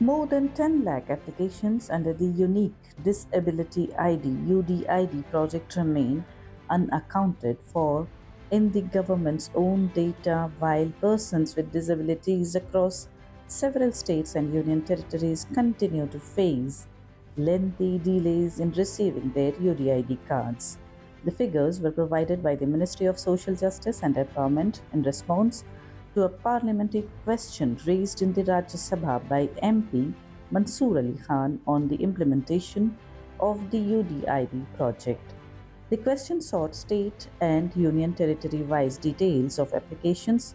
More than 10 lakh applications under the Unique Disability ID UDID project remain unaccounted for in the government's own data, while persons with disabilities across several states and union territories continue to face lengthy delays in receiving their UDID cards. The figures were provided by the Ministry of Social Justice and Empowerment in response to a parliamentary question raised in the Rajya Sabha by MP Mansoor Khan on the implementation of the UDID project. The question sought state and union territory wise details of applications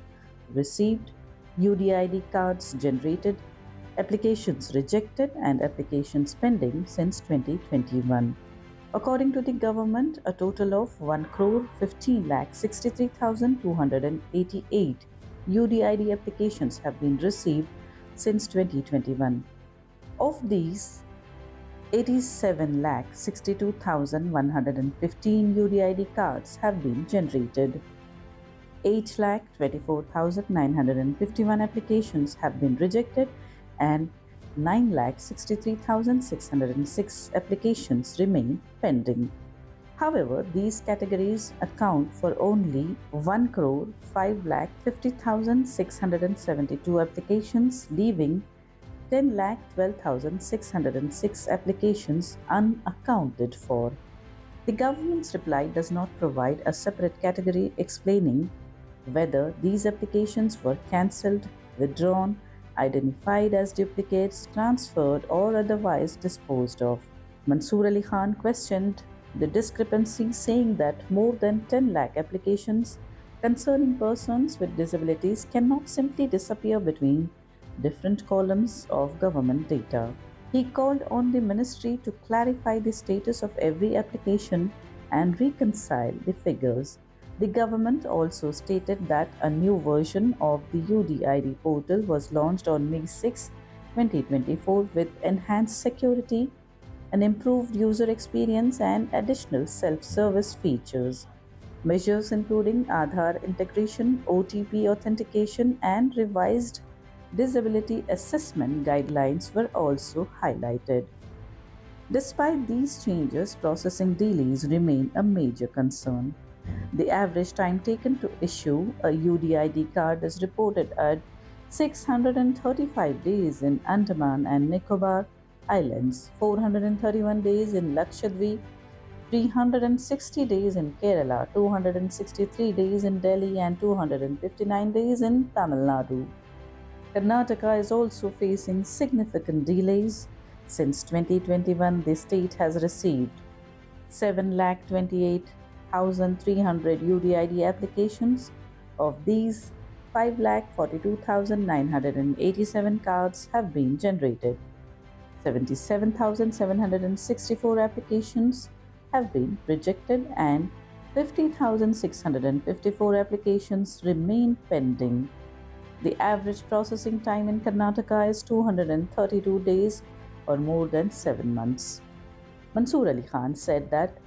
received, UDID cards generated, applications rejected, and applications pending since 2021. According to the government, a total of 1 crore 15 lakh 63,288 UDID applications have been received since 2021. Of these, 87 lakh 62,115 UDID cards have been generated. 8 lakh 24,951 applications have been rejected and 9 lakh 63,606 applications remain pending. However, these categories account for only 1 crore 5 lakh 50,672 applications, leaving 10 lakh 12,606 applications unaccounted for. The government's reply does not provide a separate category explaining whether these applications were cancelled, withdrawn, identified as duplicates, transferred, or otherwise disposed of. Mansoor Ali Khan questioned the discrepancy, saying that more than 10 lakh applications concerning persons with disabilities cannot simply disappear between different columns of government data. He called on the ministry to clarify the status of every application and reconcile the figures. The government also stated that a new version of the UDID portal was launched on May 6, 2024 with enhanced security, an improved user experience, and additional self-service features. Measures including Aadhaar integration, OTP authentication, and revised disability assessment guidelines were also highlighted. Despite these changes, processing delays remain a major concern. The average time taken to issue a UDID card is reported at 635 days in Andaman and Nicobar Islands, 431 days in Lakshadweep, 360 days in Kerala, 263 days in Delhi, and 259 days in Tamil Nadu. Karnataka is also facing significant delays. Since 2021, the state has received 7,28,300 UDID applications. Of these, 5,42,987 cards have been generated. 77,764 applications have been rejected and 50,654 applications remain pending. The average processing time in Karnataka is 232 days or more than 7 months. Mansoor Ali Khan said that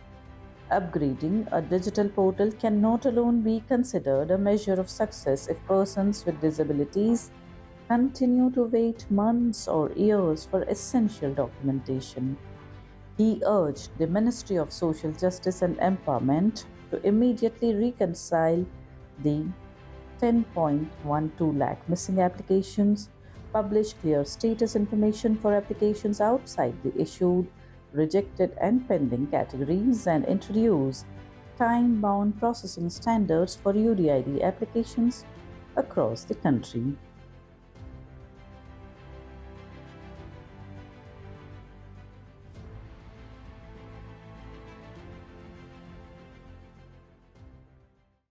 upgrading a digital portal can not alone be considered a measure of success if persons with disabilities continue to wait months or years for essential documentation. He urged the Ministry of Social Justice and Empowerment to immediately reconcile the 10.12 lakh missing applications, publish clear status information for applications outside the issued, rejected, and pending categories, and introduce time bound processing standards for UDID applications across the country.